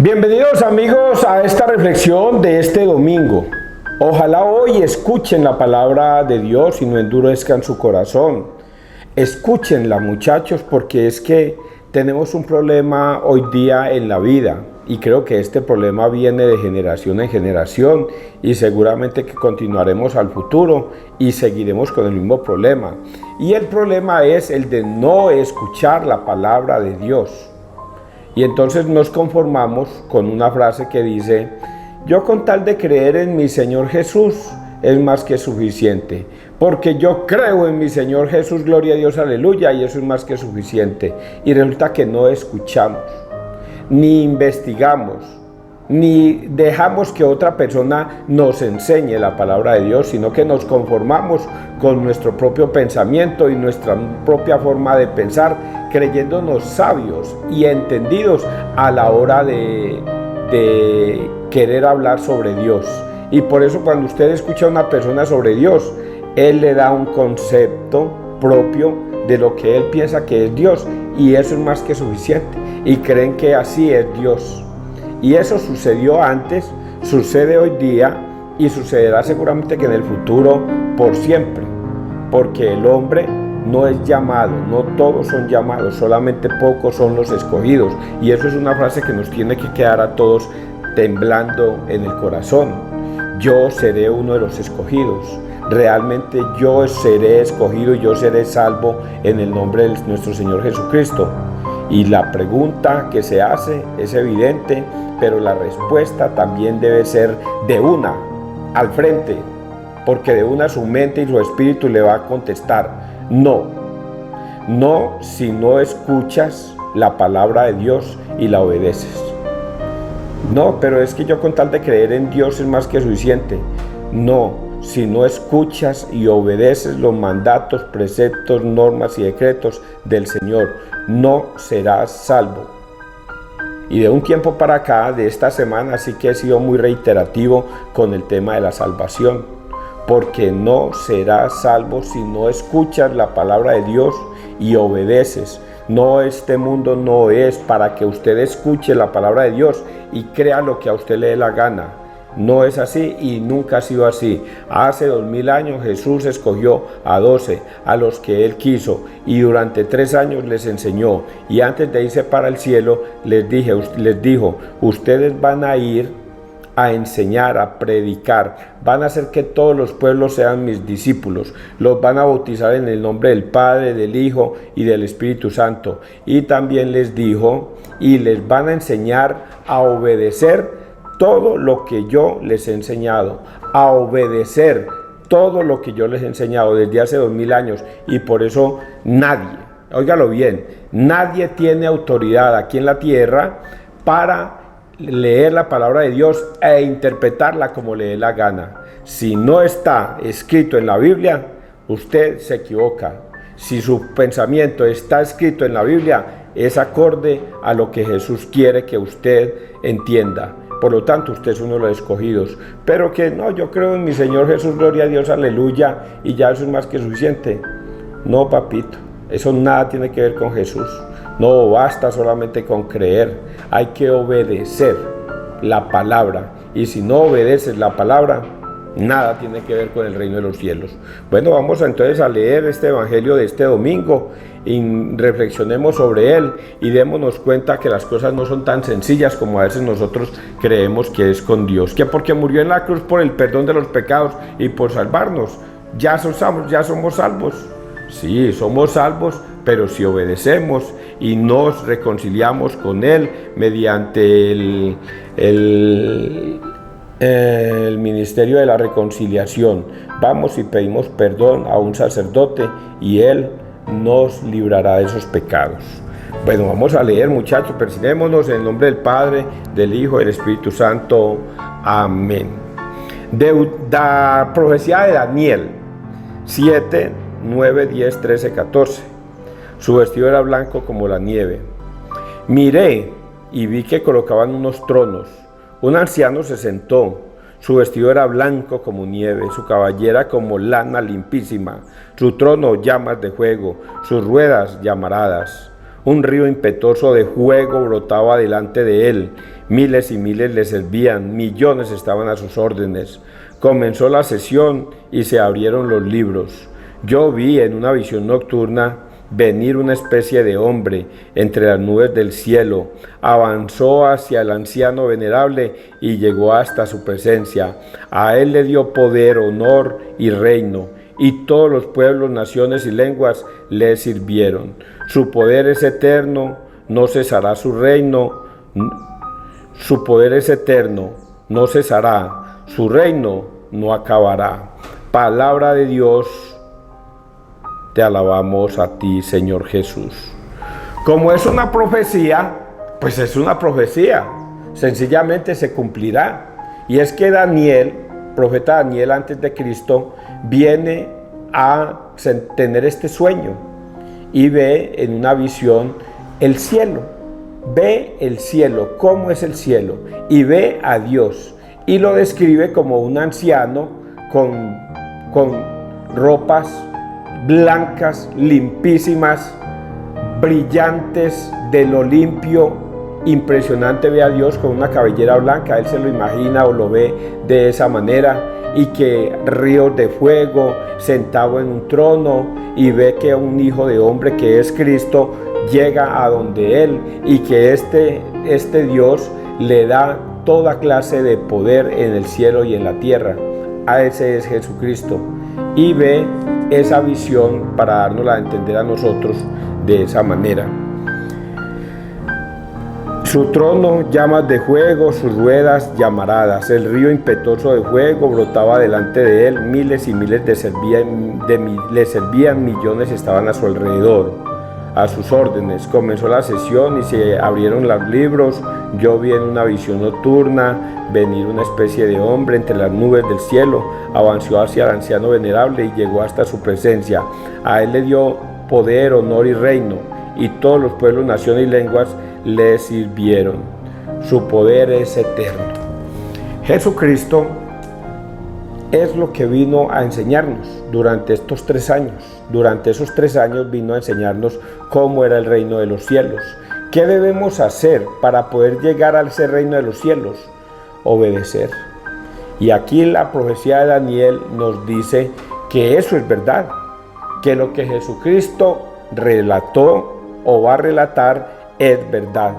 Bienvenidos amigos a esta reflexión de este domingo. Ojalá hoy escuchen la palabra de Dios y no endurezcan su corazón. Escúchenla, muchachos, porque es que tenemos un problema hoy día en la vida y creo que este problema viene de generación en generación y seguramente que continuaremos al futuro y seguiremos con el mismo problema. Y el problema es el de no escuchar la palabra de Dios. Y entonces nos conformamos con una frase que dice: yo con tal de creer en mi Señor Jesús es más que suficiente, porque yo creo en mi Señor Jesús, gloria a Dios, aleluya, y eso es más que suficiente. Y resulta que no escuchamos, ni investigamos, ni dejamos que otra persona nos enseñe la palabra de Dios, sino que nos conformamos con nuestro propio pensamiento y nuestra propia forma de pensar, creyéndonos sabios y entendidos a la hora de querer hablar sobre Dios. Y por eso cuando usted escucha a una persona sobre Dios, él le da un concepto propio de lo que él piensa que es Dios, y eso es más que suficiente, y creen que así es Dios. Y eso sucedió antes, sucede hoy día y sucederá seguramente que en el futuro por siempre, porque el hombre no es llamado, no todos son llamados, solamente pocos son los escogidos. Y eso es una frase que nos tiene que quedar a todos temblando en el corazón. Yo seré uno de los escogidos, realmente yo seré escogido y yo seré salvo en el nombre de nuestro Señor Jesucristo. Y la pregunta que se hace es evidente, pero la respuesta también debe ser de una, al frente, porque de una su mente y su espíritu le va a contestar: no, no si no escuchas la palabra de Dios y la obedeces. No, pero es que yo con tal de creer en Dios es más que suficiente. No, si no escuchas y obedeces los mandatos, preceptos, normas y decretos del Señor, no serás salvo. Y de un tiempo para acá, de esta semana, sí que he sido muy reiterativo con el tema de la salvación, porque no serás salvo si no escuchas la palabra de Dios y obedeces. No, este mundo no es para que usted escuche la palabra de Dios y crea lo que a usted le dé la gana. No es así y nunca ha sido así. Hace 2000 años Jesús escogió a 12, a los que Él quiso, y durante 3 años les enseñó. Y antes de irse para el cielo les dijo: ustedes van a ir a enseñar, a predicar, van a hacer que todos los pueblos sean mis discípulos, los van a bautizar en el nombre del Padre, del Hijo y del Espíritu Santo. Y también les dijo: y les van a enseñar a obedecer todo lo que yo les he enseñado, a obedecer todo lo que yo les he enseñado desde hace 2000 años. Y por eso nadie, óigalo bien, nadie tiene autoridad aquí en la tierra para leer la palabra de Dios e interpretarla como le dé la gana. Si no está escrito en la Biblia, usted se equivoca. Si su pensamiento está escrito en la Biblia, es acorde a lo que Jesús quiere que usted entienda. Por lo tanto, usted es uno de los escogidos. Pero que no, yo creo en mi Señor Jesús, gloria a Dios, aleluya, y ya eso es más que suficiente. No, papito, eso nada tiene que ver con Jesús. No basta solamente con creer, hay que obedecer la palabra. Y si no obedeces la palabra, nada tiene que ver con el reino de los cielos. Bueno, vamos entonces a leer este evangelio de este domingo y reflexionemos sobre él y démonos cuenta que las cosas no son tan sencillas como a veces nosotros creemos que es con Dios. Que porque murió en la cruz por el perdón de los pecados y por salvarnos, ya somos salvos. Sí, somos salvos, pero si obedecemos y nos reconciliamos con Él mediante el ministerio de la reconciliación, vamos y pedimos perdón a un sacerdote y Él nos librará de esos pecados. Bueno, vamos a leer, muchachos, persignémonos en el nombre del Padre, del Hijo y del Espíritu Santo. Amén. De la profecía de Daniel 7, 9, 10, 13, 14. Su vestido era blanco como la nieve. Miré y vi que colocaban unos tronos. Un anciano se sentó. Su vestido era blanco como nieve, su cabellera como lana limpísima, su trono llamas de fuego, sus ruedas llamaradas. Un río impetuoso de fuego brotaba delante de él. Miles y miles le servían, millones estaban a sus órdenes. Comenzó la sesión y se abrieron los libros. Yo vi en una visión nocturna venir una especie de hombre entre las nubes del cielo. Avanzó hacia el anciano venerable y llegó hasta su presencia. A él le dio poder, honor y reino, y todos los pueblos, naciones y lenguas le sirvieron. Su poder es eterno, no cesará su reino. Su poder es eterno, no cesará, su reino no acabará. Palabra de Dios, te alabamos a ti, Señor Jesús. Como es una profecía, pues es una profecía, sencillamente se cumplirá. Y es que Daniel, profeta Daniel antes de Cristo, viene a tener este sueño y ve en una visión el cielo. Ve el cielo, cómo es el cielo, y ve a Dios, y lo describe como un anciano con ropas blancas, limpísimas, brillantes, de lo limpio, impresionante. Ve a Dios con una cabellera blanca, él se lo imagina o lo ve de esa manera, y que ríos de fuego, sentado en un trono, y ve que un hijo de hombre que es Cristo llega a donde él, y que este Dios le da toda clase de poder en el cielo y en la tierra. A ese es Jesucristo, y ve esa visión para dárnosla a entender a nosotros de esa manera. Su trono llamas de fuego, sus ruedas llamaradas. El río impetuoso de fuego brotaba delante de él. Miles y miles le servían, millones estaban a su alrededor, a sus órdenes. Comenzó la sesión y se abrieron los libros. Yo vi en una visión nocturna venir una especie de hombre entre las nubes del cielo. Avanzó hacia el anciano venerable y llegó hasta su presencia. A él le dio poder, honor y reino, y todos los pueblos, naciones y lenguas le sirvieron. Su poder es eterno. Jesucristo es lo que vino a enseñarnos durante estos 3 años. Durante esos 3 años vino a enseñarnos cómo era el reino de los cielos. ¿Qué debemos hacer para poder llegar a ese reino de los cielos? Obedecer. Y aquí la profecía de Daniel nos dice que eso es verdad, que lo que Jesucristo relató o va a relatar es verdad,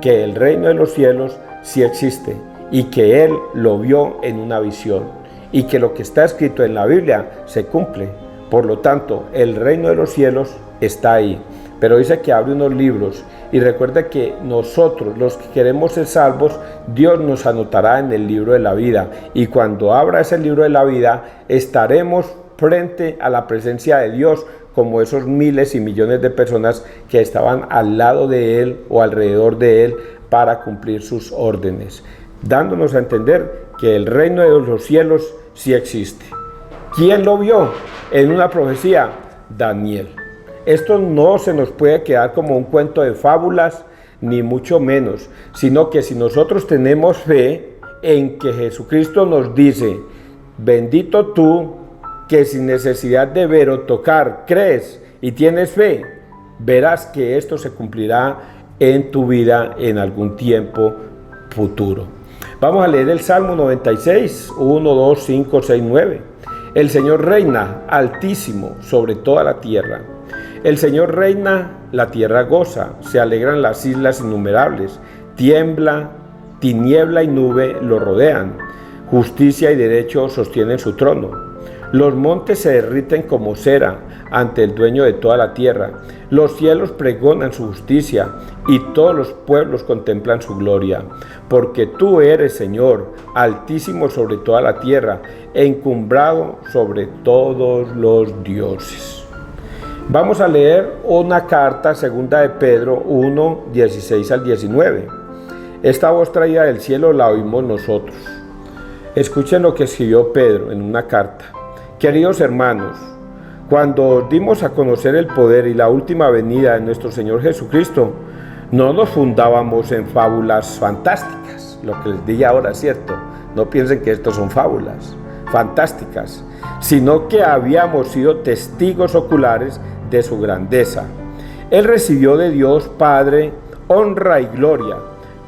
que el reino de los cielos sí existe y que Él lo vio en una visión, y que lo que está escrito en la Biblia se cumple. Por lo tanto, el reino de los cielos está ahí, pero dice que abre unos libros, y recuerda que nosotros, los que queremos ser salvos, Dios nos anotará en el libro de la vida, y cuando abra ese libro de la vida estaremos frente a la presencia de Dios, como esos miles y millones de personas que estaban al lado de Él o alrededor de Él para cumplir sus órdenes, dándonos a entender que el reino de los cielos sí existe. ¿Quién lo vio en una profecía? Daniel. Esto no se nos puede quedar como un cuento de fábulas, ni mucho menos, sino que si nosotros tenemos fe en que Jesucristo nos dice: bendito tú, que sin necesidad de ver o tocar crees y tienes fe, verás que esto se cumplirá en tu vida en algún tiempo futuro. Vamos a leer el Salmo 96, 1, 2, 5, 6, 9. El Señor reina altísimo sobre toda la tierra. El Señor reina, la tierra goza, se alegran las islas innumerables. Tiembla, tiniebla y nube lo rodean. Justicia y derecho sostienen su trono. Los montes se derriten como cera ante el dueño de toda la tierra. Los cielos pregonan su justicia y todos los pueblos contemplan su gloria. Porque tú eres, Señor, altísimo sobre toda la tierra, encumbrado sobre todos los dioses. Vamos a leer una carta, segunda de Pedro 1, 16 al 19. Esta voz traída del cielo la oímos nosotros. Escuchen lo que escribió Pedro en una carta. Queridos hermanos, cuando os dimos a conocer el poder y la última venida de nuestro Señor Jesucristo, no nos fundábamos en fábulas fantásticas, lo que les dije ahora, ¿cierto? No piensen que esto son fábulas fantásticas, sino que habíamos sido testigos oculares de su grandeza. Él recibió de Dios Padre honra y gloria,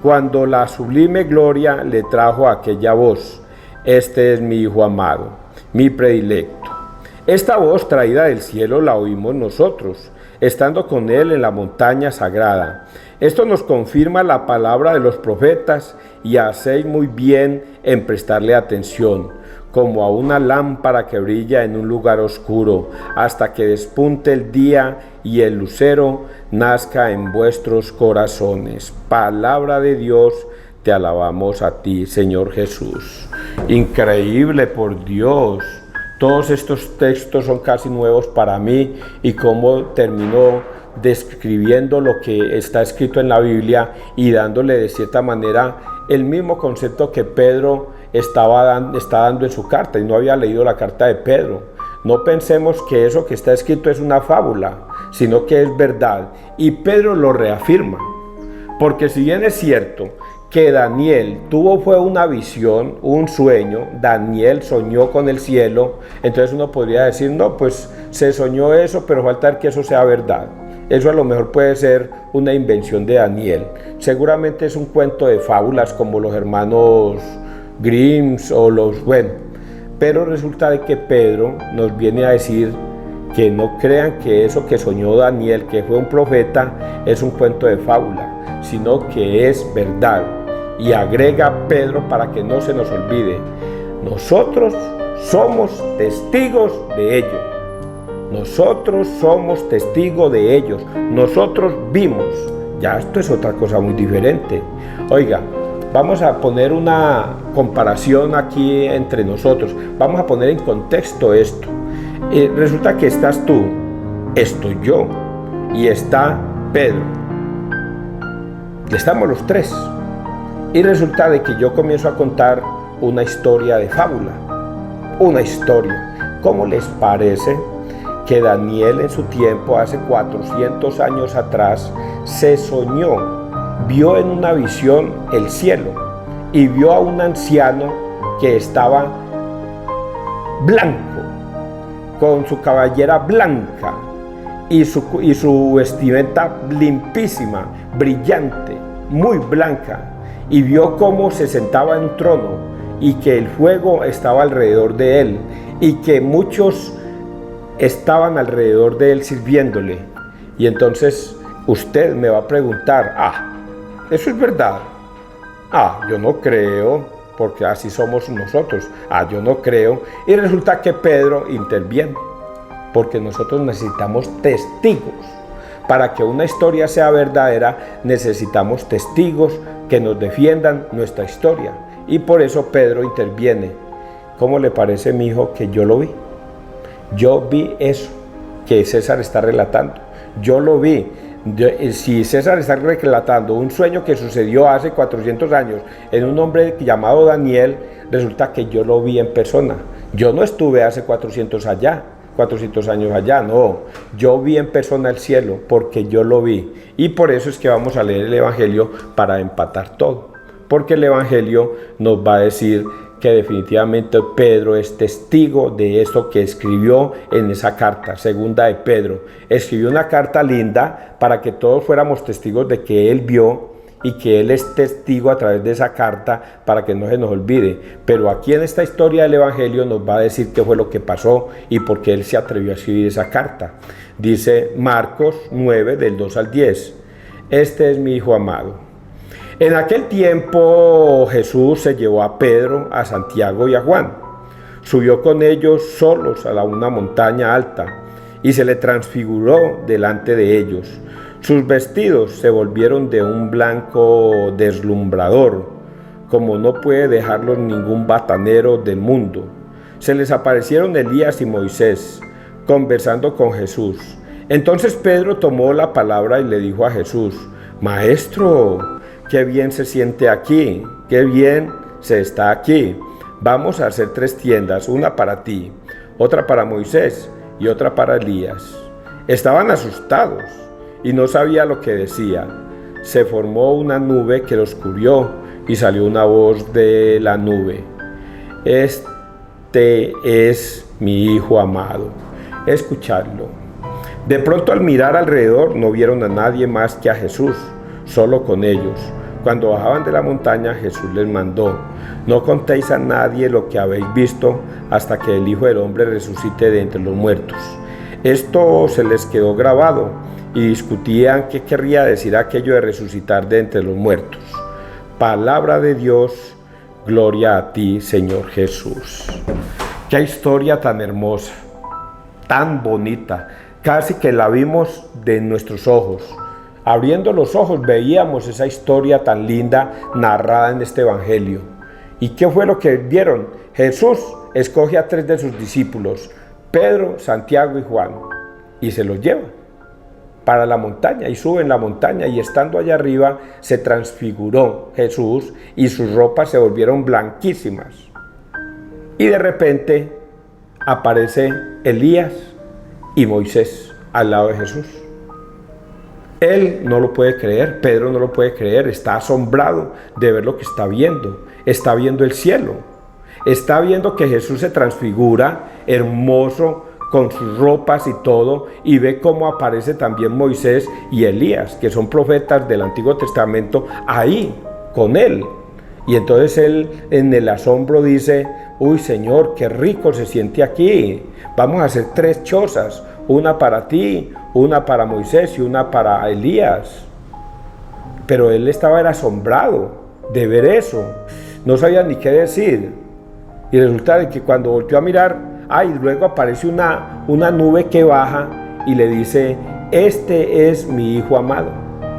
cuando la sublime gloria le trajo aquella voz: este es mi Hijo amado, mi predilecto. Esta voz traída del cielo la oímos nosotros, estando con Él en la montaña sagrada. Esto nos confirma la palabra de los profetas, y hacéis muy bien en prestarle atención, como a una lámpara que brilla en un lugar oscuro, hasta que despunte el día y el lucero nazca en vuestros corazones. Palabra de Dios, te alabamos a ti, Señor Jesús. Increíble, por Dios. Todos estos textos son casi nuevos para mí, y cómo terminó describiendo lo que está escrito en la Biblia y dándole de cierta manera el mismo concepto que Pedro está dando en su carta, y no había leído la carta de Pedro. No pensemos que eso que está escrito es una fábula, sino que es verdad, y Pedro lo reafirma, porque si bien es cierto que Daniel fue una visión, un sueño, Daniel soñó con el cielo, entonces uno podría decir, no, pues se soñó eso, pero falta que eso sea verdad. Eso a lo mejor puede ser una invención de Daniel. Seguramente es un cuento de fábulas como los hermanos Grimm pero resulta de que Pedro nos viene a decir que no crean que eso que soñó Daniel, que fue un profeta, es un cuento de fábula, sino que es verdad. Y agrega Pedro para que no se nos olvide: nosotros somos testigos de ello. Nosotros somos testigos de ellos. Nosotros vimos. Ya esto es otra cosa muy diferente. Oiga, vamos a poner una comparación aquí entre nosotros. Vamos a poner en contexto esto. Resulta que estás tú, estoy yo, y está Pedro. Estamos los tres. Y resulta de que yo comienzo a contar una historia de fábula. Una historia. ¿Cómo les parece que Daniel en su tiempo, hace 400 años atrás, se soñó, vio en una visión el cielo y vio a un anciano que estaba blanco, con su cabellera blanca y su vestimenta limpísima, brillante, muy blanca? Y vio cómo se sentaba en un trono y que el fuego estaba alrededor de él y que muchos estaban alrededor de él sirviéndole. Y entonces usted me va a preguntar: ¿eso es verdad? Yo no creo, porque así somos nosotros. Yo no creo. Y resulta que Pedro interviene, porque nosotros necesitamos testigos. Para que una historia sea verdadera, necesitamos testigos que nos defiendan nuestra historia. Y por eso Pedro interviene. ¿Cómo le parece, mi hijo, que yo lo vi? Yo vi eso que César está relatando. Yo lo vi. Si César está relatando un sueño que sucedió hace 400 años en un hombre llamado Daniel, resulta que yo lo vi en persona. Yo no estuve hace 400 años allá, no. Yo vi en persona el cielo, porque yo lo vi. Y por eso es que vamos a leer el Evangelio, para empatar todo. Porque el Evangelio nos va a decir que definitivamente Pedro es testigo de esto que escribió en esa carta, segunda de Pedro. Escribió una carta linda para que todos fuéramos testigos de que él vio, y que él es testigo a través de esa carta, para que no se nos olvide. Pero aquí en esta historia del Evangelio nos va a decir qué fue lo que pasó y por qué él se atrevió a escribir esa carta. Dice Marcos 9, del 2 al 10. Este es mi Hijo amado. En aquel tiempo Jesús se llevó a Pedro, a Santiago y a Juan. Subió con ellos solos a una montaña alta y se le transfiguró delante de ellos. Sus vestidos se volvieron de un blanco deslumbrador, como no puede dejarlos ningún batanero del mundo. Se les aparecieron Elías y Moisés, conversando con Jesús. Entonces Pedro tomó la palabra y le dijo a Jesús: Maestro, qué bien se siente aquí, qué bien se está aquí. Vamos a hacer 3 tiendas, una para ti, otra para Moisés y otra para Elías. Estaban asustados y no sabía lo que decía. Se formó una nube que los cubrió y salió una voz de la nube: Este es mi Hijo amado, escuchadlo. De pronto, al mirar alrededor, no vieron a nadie más que a Jesús, solo con ellos. Cuando bajaban de la montaña, Jesús les mandó: no contéis a nadie lo que habéis visto hasta que el Hijo del Hombre resucite de entre los muertos. Esto se les quedó grabado y discutían qué querría decir aquello de resucitar de entre los muertos. Palabra de Dios, gloria a ti, Señor Jesús. Qué historia tan hermosa, tan bonita, casi que la vimos de nuestros ojos. Abriendo los ojos veíamos esa historia tan linda narrada en este evangelio. ¿Y qué fue lo que vieron? Jesús escoge a 3 de sus discípulos, Pedro, Santiago y Juan, y se los lleva para la montaña, y suben la montaña, y estando allá arriba se transfiguró Jesús y sus ropas se volvieron blanquísimas. Y de repente aparece Elías y Moisés al lado de Jesús. Él no lo puede creer, Pedro no lo puede creer, está asombrado de ver lo que está viendo el cielo, está viendo que Jesús se transfigura, hermoso, con sus ropas y todo, y ve cómo aparece también Moisés y Elías, que son profetas del Antiguo Testamento, ahí con él. Y entonces él, en el asombro, dice: uy, Señor, qué rico se siente aquí, vamos a hacer 3 chozas, una para ti, una para Moisés y una para Elías. Pero él estaba asombrado de ver eso, no sabía ni qué decir. Y resulta de que cuando volteó a mirar, luego aparece una nube que baja y le dice: este es mi Hijo amado,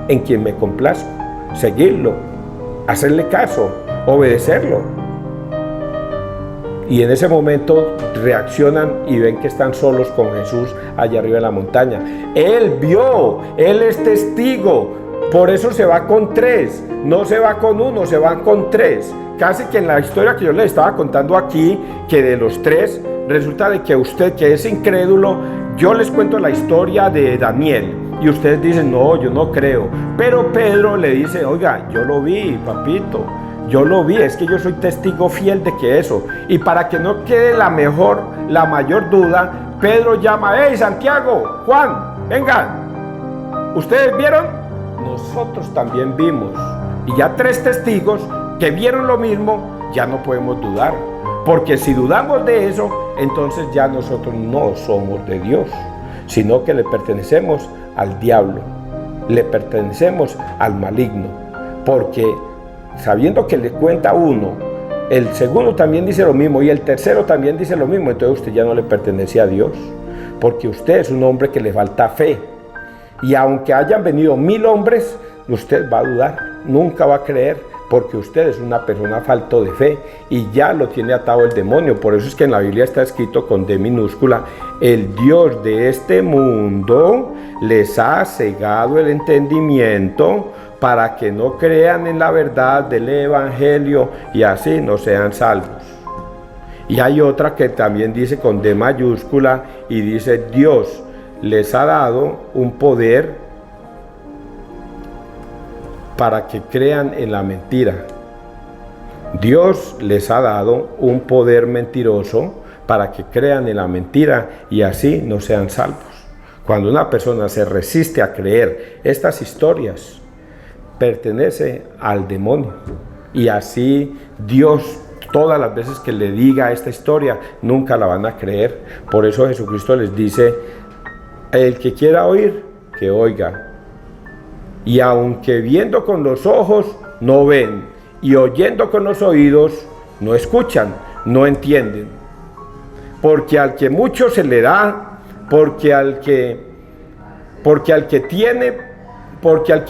en quien me complazco. Seguirlo, hacerle caso, obedecerlo. Y en ese momento reaccionan y ven que están solos con Jesús allá arriba en la montaña. Él vio, él es testigo, por eso se va con 3, no se va con 1, se van con 3. Casi que en la historia que yo les estaba contando aquí, que de los 3, resulta de que usted, que es incrédulo, yo les cuento la historia de Daniel y ustedes dicen: no, yo no creo. Pero Pedro le dice: oiga, yo lo vi, papito, yo lo vi, es que yo soy testigo fiel de que eso. Y para que no quede la mayor duda, Pedro llama: hey, Santiago, Juan, vengan, ¿ustedes vieron? Nosotros también vimos. Y ya 3 testigos que vieron lo mismo, ya no podemos dudar. Porque si dudamos de eso, entonces ya nosotros no somos de Dios, sino que le pertenecemos al diablo, le pertenecemos al maligno. Porque sabiendo que le cuenta uno, el segundo también dice lo mismo y el tercero también dice lo mismo, entonces usted ya no le pertenece a Dios, porque usted es un hombre que le falta fe. Y aunque hayan venido 1000 hombres, usted va a dudar, nunca va a creer, porque usted es una persona falto de fe y ya lo tiene atado el demonio. Por eso es que en la Biblia está escrito con D minúscula: el Dios de este mundo les ha cegado el entendimiento para que no crean en la verdad del Evangelio y así no sean salvos. Y hay otra que también dice con D mayúscula y dice: Dios les ha dado un poder para que crean en la mentira. Dios les ha dado un poder mentiroso para que crean en la mentira y así no sean salvos. Cuando una persona se resiste a creer estas historias, pertenece al demonio. Y así Dios, todas las veces que le diga esta historia, nunca la van a creer. Por eso Jesucristo les dice: el que quiera oír, que oiga. Y aunque viendo con los ojos no ven, y oyendo con los oídos no escuchan, no entienden. Porque al que mucho se le da, porque al que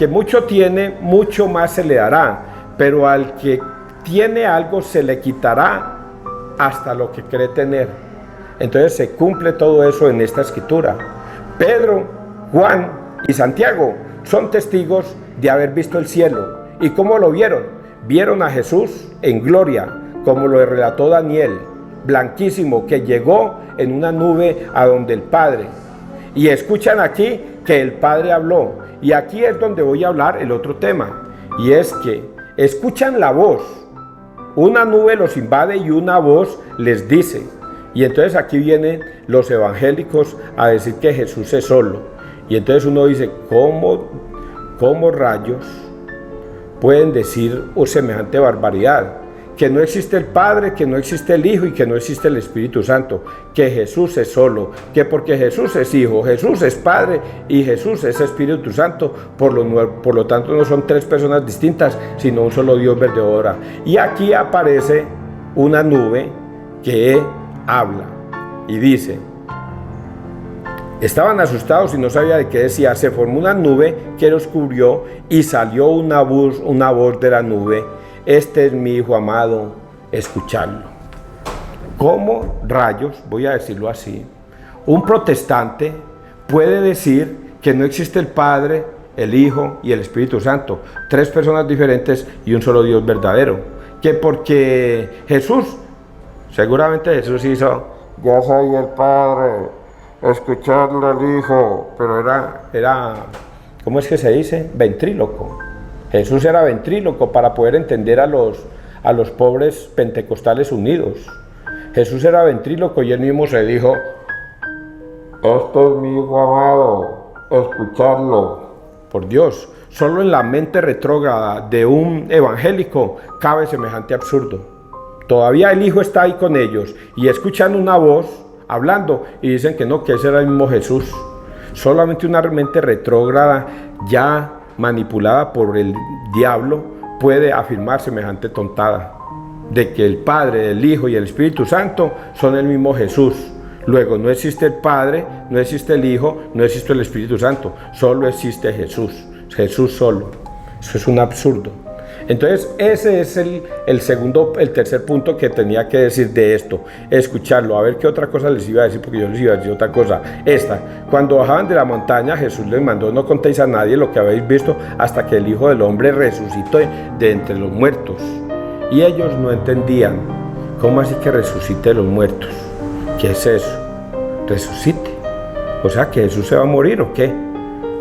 mucho tiene, mucho más se le dará. Pero al que tiene algo se le quitará hasta lo que cree tener. Entonces se cumple todo eso en esta escritura. Pedro, Juan y Santiago son testigos de haber visto el cielo. ¿Y cómo lo vieron? Vieron a Jesús en gloria, como lo relató Daniel, blanquísimo, que llegó en una nube a donde el Padre. Y escuchan aquí que el Padre habló. Y aquí es donde voy a hablar el otro tema. Y es que escuchan la voz. Una nube los invade y una voz les dice. Y entonces aquí vienen los evangélicos a decir que Jesús es solo. Y entonces uno dice, ¿cómo rayos pueden decir semejante barbaridad? Que no existe el Padre, que no existe el Hijo y que no existe el Espíritu Santo, que Jesús es solo, que porque Jesús es Hijo, Jesús es Padre y Jesús es Espíritu Santo, por lo tanto no son tres personas distintas, sino un solo Dios verdadero. Y aquí aparece una nube que habla y dice, estaban asustados y no sabía de qué decía, se formó una nube que los cubrió y salió una voz de la nube, este es mi Hijo amado, escuchadlo. ¿Cómo rayos, voy a decirlo así, un protestante puede decir que no existe el Padre, el Hijo y el Espíritu Santo, tres personas diferentes y un solo Dios verdadero? Que porque Jesús, seguramente Jesús hizo, yo soy el Padre, escuchadle al Hijo, pero era, ¿cómo es que se dice? Ventríloco. Jesús era ventríloco para poder entender a los pobres pentecostales unidos. Jesús era ventríloco y él mismo se dijo, este es mi Hijo amado, escuchadlo. Por Dios, solo en la mente retrógrada de un evangélico cabe semejante absurdo. Todavía el Hijo está ahí con ellos y escuchan una voz hablando y dicen que no, que ese era el mismo Jesús. Solamente una mente retrógrada ya manipulada por el diablo puede afirmar semejante tontada de que el Padre, el Hijo y el Espíritu Santo son el mismo Jesús. Luego no existe el Padre, no existe el Hijo, no existe el Espíritu Santo, solo existe Jesús, Jesús solo. Eso es un absurdo. Entonces ese es el tercer punto que tenía que decir de esto, escucharlo. A ver qué otra cosa les iba a decir, porque yo les iba a decir otra cosa. Cuando bajaban de la montaña, Jesús les mandó, no contéis a nadie lo que habéis visto hasta que el Hijo del Hombre resucitó de entre los muertos. Y ellos no entendían, ¿cómo así que resucite de los muertos? ¿Qué es eso? Resucite. O sea, ¿que Jesús se va a morir o qué?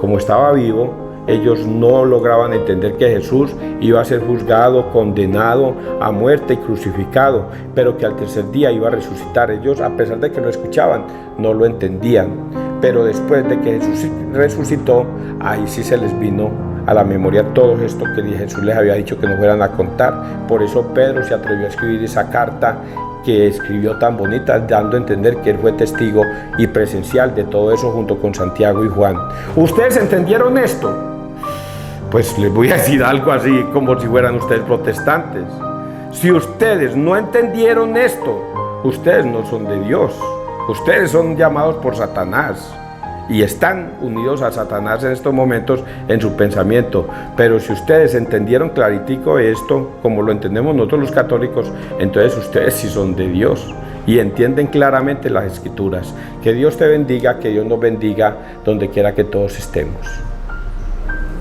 Como estaba vivo, ellos no lograban entender que Jesús iba a ser juzgado, condenado a muerte y crucificado, pero que al tercer día iba a resucitar. Ellos, a pesar de que lo escuchaban, no lo entendían. Pero después de que Jesús resucitó, ahí sí se les vino a la memoria todo esto que Jesús les había dicho que no fueran a contar. Por eso Pedro se atrevió a escribir esa carta que escribió tan bonita, dando a entender que él fue testigo y presencial de todo eso junto con Santiago y Juan. ¿Ustedes entendieron esto? Pues les voy a decir algo así como si fueran ustedes protestantes. Si ustedes no entendieron esto, ustedes no son de Dios. Ustedes son llamados por Satanás y están unidos a Satanás en estos momentos en su pensamiento. Pero si ustedes entendieron claritico esto, como lo entendemos nosotros los católicos, entonces ustedes sí son de Dios y entienden claramente las Escrituras. Que Dios te bendiga, que Dios nos bendiga donde quiera que todos estemos.